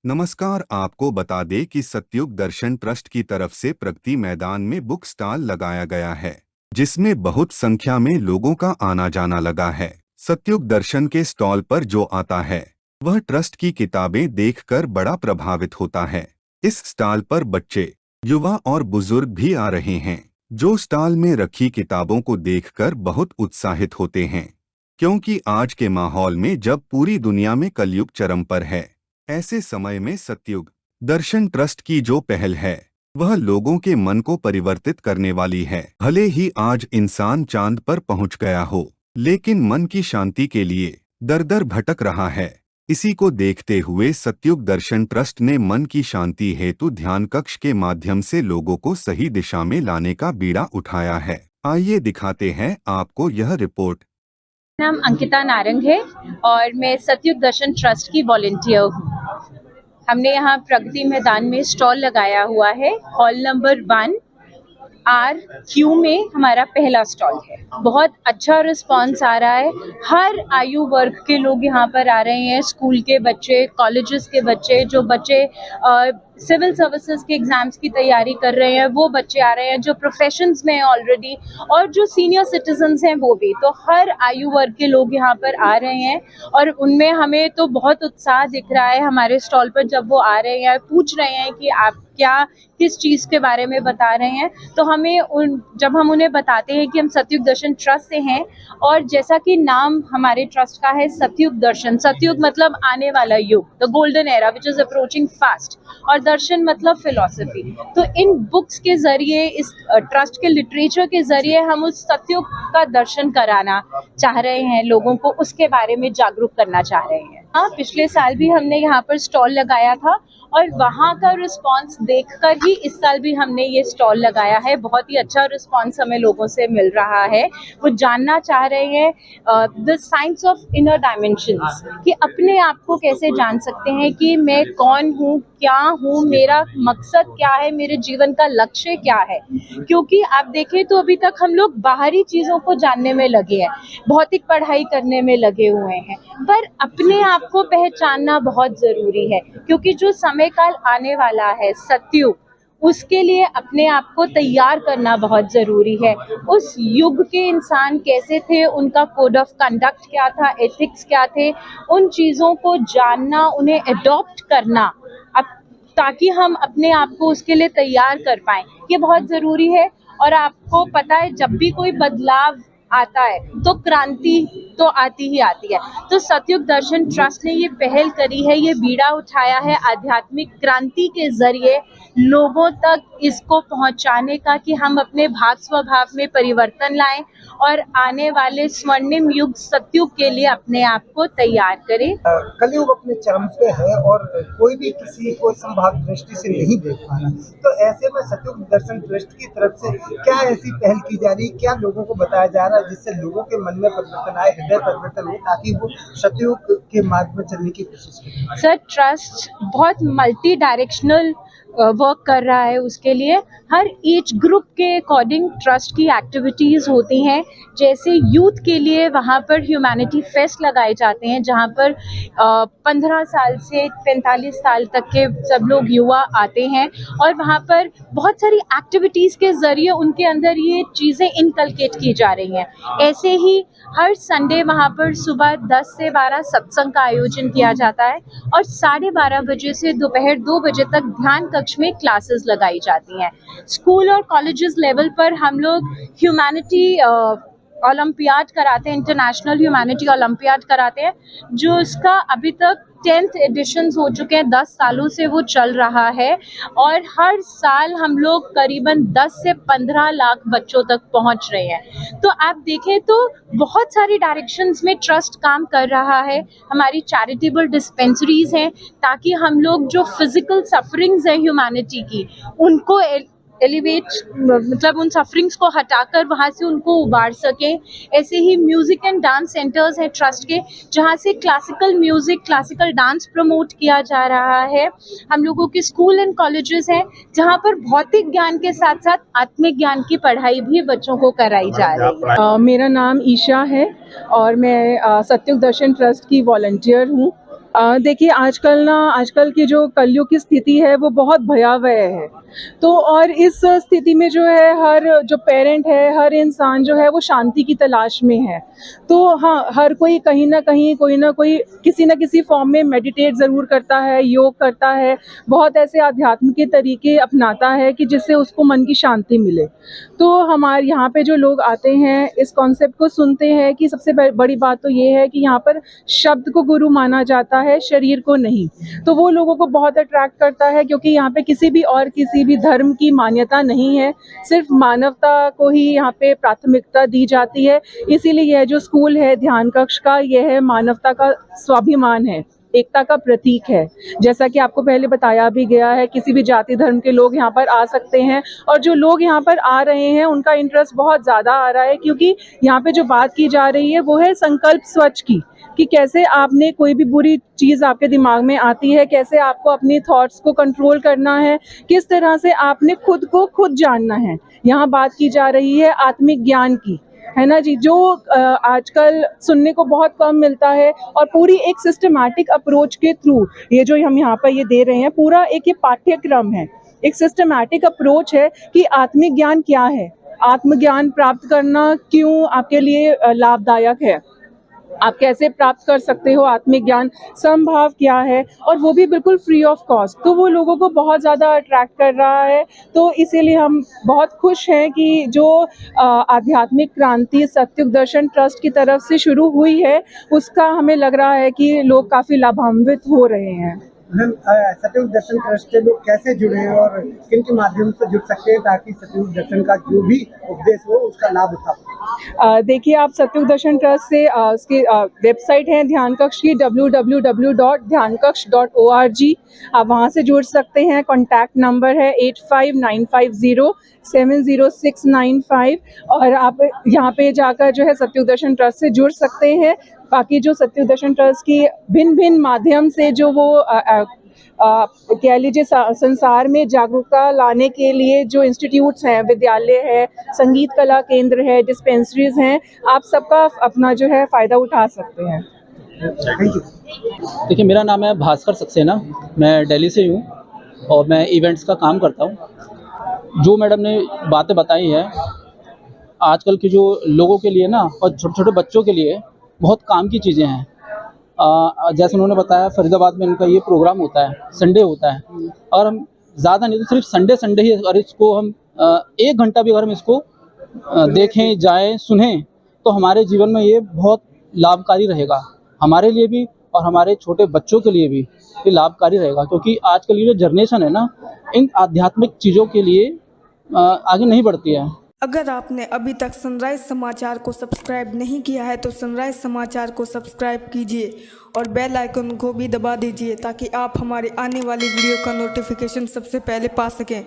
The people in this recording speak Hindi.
नमस्कार। आपको बता दें कि सतयुग दर्शन ट्रस्ट की तरफ से प्रगति मैदान में बुक स्टॉल लगाया गया है, जिसमें बहुत संख्या में लोगों का आना जाना लगा है। सतयुग दर्शन के स्टॉल पर जो आता है वह ट्रस्ट की किताबें देखकर बड़ा प्रभावित होता है। इस स्टॉल पर बच्चे, युवा और बुजुर्ग भी आ रहे हैं, जो स्टॉल में रखी किताबों को देखकर बहुत उत्साहित होते हैं, क्योंकि आज के माहौल में जब पूरी दुनिया में कलयुग चरम पर है, ऐसे समय में सतयुग दर्शन ट्रस्ट की जो पहल है वह लोगों के मन को परिवर्तित करने वाली है। भले ही आज इंसान चांद पर पहुंच गया हो, लेकिन मन की शांति के लिए दर दर भटक रहा है। इसी को देखते हुए सतयुग दर्शन ट्रस्ट ने मन की शांति हेतु ध्यान कक्ष के माध्यम से लोगों को सही दिशा में लाने का बीड़ा उठाया है। आइए दिखाते हैं आपको यह रिपोर्ट। नाम अंकिता नारंग है और मैं सतयुग दर्शन ट्रस्ट की वॉलंटियर हूँ। हमने यहाँ प्रगति मैदान में स्टॉल लगाया हुआ है। हॉल नंबर 1R-Q में हमारा पहला स्टॉल है। बहुत अच्छा रिस्पांस आ रहा है। हर आयु वर्ग के लोग यहाँ पर आ रहे हैं। स्कूल के बच्चे, कॉलेजेस के बच्चे, जो बच्चे सिविल सर्विसेज के एग्जाम्स की तैयारी कर रहे हैं वो बच्चे आ रहे हैं, जो प्रोफेशंस में हैं ऑलरेडी, और जो सीनियर सिटीजन्स हैं वो भी। तो हर आयु वर्ग के लोग यहाँ पर आ रहे हैं और उनमें हमें तो बहुत उत्साह दिख रहा है हमारे स्टॉल पर। जब वो आ रहे हैं, पूछ रहे हैं कि आप क्या किस चीज़ के बारे में बता रहे हैं, तो जब हम उन्हें बताते हैं कि हम सतयुग दर्शन ट्रस्ट से हैं, और जैसा कि नाम हमारे ट्रस्ट का है सतयुग दर्शन, सतयुग मतलब आने वाला युग, the golden era which is approaching fast, और दर्शन मतलब फिलॉसफी। तो इन बुक्स के ज़रिए, इस ट्रस्ट के लिटरेचर के ज़रिए हम उस सतयुग का दर्शन कराना चाह रहे हैं, लोगों को उसके बारे में जागरूक करना चाह रहे हैं। हाँ, पिछले साल भी हमने यहाँ पर स्टॉल लगाया था और वहाँ का रिस्पांस देखकर ही इस साल भी हमने ये स्टॉल लगाया है। बहुत ही अच्छा रिस्पांस हमें लोगों से मिल रहा है। वो जानना चाह रहे हैं the science of inner dimensions, कि अपने आप को कैसे जान सकते हैं कि मैं कौन हूँ, क्या हूँ, मेरा मकसद क्या है, मेरे जीवन का लक्ष्य क्या है। क्योंकि आप देखें तो अभी तक हम लोग बाहरी चीज़ों को जानने में लगे हैं, भौतिक पढ़ाई करने में लगे हुए हैं, पर अपने आप को पहचानना बहुत ज़रूरी है। क्योंकि जो समय काल आने वाला है सतयुग, उसके लिए अपने आप को तैयार करना बहुत ज़रूरी है। उस युग के इंसान कैसे थे, उनका कोड ऑफ कंडक्ट क्या था, एथिक्स क्या थे, उन चीज़ों को जानना, उन्हें अडॉप्ट करना, अब ताकि हम अपने आप को उसके लिए तैयार कर पाएँ, ये बहुत ज़रूरी है। और आपको पता है, जब भी कोई बदलाव आता है तो क्रांति तो आती ही आती है। तो सतयुग दर्शन ट्रस्ट ने ये पहल करी है, ये बीड़ा उठाया है आध्यात्मिक क्रांति के जरिए लोगों तक इसको पहुंचाने का, कि हम अपने भाव स्वभाव में परिवर्तन लाएं और आने वाले स्वर्णिम युग सतयुग के लिए अपने आप को तैयार करें। कलयुग अपने चरम पे है और कोई भी किसी को संभाग दृष्टि से नहीं देख पा रहा, तो ऐसे में सतयुग दर्शन ट्रस्ट की तरफ से क्या ऐसी पहल की जा रही है, क्या लोगों को बताया जा रहा है जिससे लोगों के मन में परिवर्तन आए, हृदय परिवर्तन हो, ताकि वो सतयुग के मार्ग में चलने की कोशिश करें। सर, ट्रस्ट बहुत मल्टी डायरेक्शनल वर्क कर रहा है। उसके लिए हर एज ग्रुप के अकॉर्डिंग ट्रस्ट की एक्टिविटीज़ होती हैं। जैसे यूथ के लिए वहाँ पर ह्यूमैनिटी फेस्ट लगाए जाते हैं, जहाँ पर 15 साल से 45 साल तक के सब लोग युवा आते हैं, और वहाँ पर बहुत सारी एक्टिविटीज़ के ज़रिए उनके अंदर ये चीज़ें इनकलकेट की जा रही हैं। ऐसे ही हर संडे वहाँ पर सुबह 10 से 12 सत्संग का आयोजन किया जाता है, और 12:30 बजे से दोपहर 2 बजे तक ध्यान कक्ष में क्लासेस लगाई जाती हैं। स्कूल और कॉलेजेस लेवल पर हम लोग ह्यूमैनिटी ओलंपियाड कराते हैं, इंटरनेशनल ह्यूमैनिटी ओलंपियाड कराते हैं, जो इसका अभी तक 10th एडिशंस हो चुके हैं। 10 सालों से वो चल रहा है, और हर साल हम लोग करीबन 10 से 15 लाख बच्चों तक पहुंच रहे हैं। तो आप देखें तो बहुत सारी डायरेक्शंस में ट्रस्ट काम कर रहा है। हमारी चैरिटेबल डिस्पेंसरीज हैं, ताकि हम लोग जो फिजिकल सफरिंग्स हैं ह्यूमैनिटी की, उनको एलिवेट, मतलब उन सफरिंग्स को हटाकर वहाँ से उनको उबार सकें। ऐसे ही म्यूज़िक एंड डांस सेंटर्स हैं ट्रस्ट के, जहाँ से classical music, classical dance promote किया जा रहा है। हम लोगों के स्कूल एंड कॉलेजेस हैं, जहाँ पर भौतिक ज्ञान के साथ साथ आत्मिक ज्ञान की पढ़ाई भी बच्चों को कराई जा रही है। मेरा नाम ईशा है और मैं सतयुग दर्शन ट्रस्ट की वॉलंटियर हूँ। देखिए आजकल की जो कलयुग की स्थिति है वो बहुत भयावह है। तो और इस स्थिति में जो है हर जो पेरेंट है, हर इंसान जो है वो शांति की तलाश में है। तो हाँ, हर कोई कहीं न कहीं, कोई न कोई, किसी न किसी फ़ॉर्म में मेडिटेट ज़रूर करता है, योग करता है, बहुत ऐसे आध्यात्म के तरीके अपनाता है कि जिससे उसको मन की शांति मिले। तो हमारे यहाँ पे जो लोग आते हैं, इस कॉन्सेप्ट को सुनते हैं कि सबसे बड़ी बात तो ये है कि यहाँ पर शब्द को गुरु माना जाता है, शरीर को नहीं। तो वो लोगों को बहुत अट्रैक्ट करता है क्योंकि यहाँ पे किसी भी धर्म की मान्यता नहीं है, सिर्फ मानवता को ही यहाँ पे प्राथमिकता दी जाती है। इसीलिए यह जो स्कूल है ध्यान कक्ष का, यह मानवता का स्वाभिमान है, एकता का प्रतीक है। जैसा कि आपको पहले बताया भी गया है, किसी भी जाति धर्म के लोग यहाँ पर आ सकते हैं और जो लोग यहाँ पर आ रहे हैं उनका इंटरेस्ट बहुत ज़्यादा आ रहा है, क्योंकि यहाँ पे जो बात की जा रही है वो है संकल्प स्वच्छ की, कि कैसे आपने कोई भी बुरी चीज़ आपके दिमाग में आती है, कैसे आपको अपनी थॉट्स को कंट्रोल करना है, किस तरह से आपने खुद को खुद जानना है। यहाँ बात की जा रही है आत्मिक ज्ञान की, है ना जी, जो आजकल सुनने को बहुत कम मिलता है। और पूरी एक सिस्टमैटिक अप्रोच के थ्रू ये जो हम यहाँ पर ये दे रहे हैं, पूरा एक ये पाठ्यक्रम है, एक सिस्टमैटिक अप्रोच है कि आत्मिक ज्ञान क्या है, आत्मज्ञान प्राप्त करना क्यों आपके लिए लाभदायक है, आप कैसे प्राप्त कर सकते हो आत्मिक ज्ञान, समभाव क्या है, और वो भी बिल्कुल फ्री ऑफ कॉस्ट। तो वो लोगों को बहुत ज़्यादा अट्रैक्ट कर रहा है। तो इसीलिए हम बहुत खुश हैं कि जो आध्यात्मिक क्रांति सत्युग दर्शन ट्रस्ट की तरफ से शुरू हुई है, उसका हमें लग रहा है कि लोग काफ़ी लाभान्वित हो रहे हैं। मैम, सतयुग दर्शन ट्रस्ट से लोग कैसे जुड़े हैं और किन के माध्यम से जुड़ सकते हैं ताकि सतयुग दर्शन का जो भी उपदेश हो उसका लाभ उठा पाए? देखिए, आप सतयुग दर्शन ट्रस्ट से उसकी वेबसाइट है ध्यान कक्ष की www.dhyankaksh.org, आप वहाँ से जुड़ सकते हैं। कॉन्टैक्ट नंबर है 8595070695 और आप यहाँ पे जाकर जो है सतयुग दर्शन ट्रस्ट से जुड़ सकते हैं। बाकी जो सतयुग दर्शन ट्रस्ट की भिन्न माध्यम से जो वो कह लीजिए संसार में जागरूकता लाने के लिए जो इंस्टीट्यूट्स हैं, विद्यालय है, संगीत कला केंद्र है, डिस्पेंसरीज हैं, आप सबका अपना जो है फ़ायदा उठा सकते हैं। Thank you. देखिए, मेरा नाम है भास्कर सक्सेना, मैं दिल्ली से हूँ और मैं इवेंट्स का काम करता हूँ। जो मैडम ने बातें बताई हैं, आजकल की जो लोगों के लिए ना और छोटे-छोटे बच्चों के लिए बहुत काम की चीज़ें हैं। जैसे उन्होंने बताया, फरीदाबाद में इनका ये प्रोग्राम होता है, संडे होता है, और हम ज़्यादा नहीं तो सिर्फ संडे ही अगर इसको हम 1 घंटा भी अगर हम इसको देखें, जाएँ, सुनें, तो हमारे जीवन में ये बहुत लाभकारी रहेगा, हमारे लिए भी और हमारे छोटे बच्चों के लिए भी ये लाभकारी रहेगा। क्योंकि आजकल की जो जनरेशन है ना, इन आध्यात्मिक चीज़ों के लिए आगे नहीं बढ़ती है। अगर आपने अभी तक सनराइज समाचार को सब्सक्राइब नहीं किया है तो सनराइज समाचार को सब्सक्राइब कीजिए और बेल आइकन को भी दबा दीजिए ताकि आप हमारे आने वाली वीडियो का नोटिफिकेशन सबसे पहले पा सकें।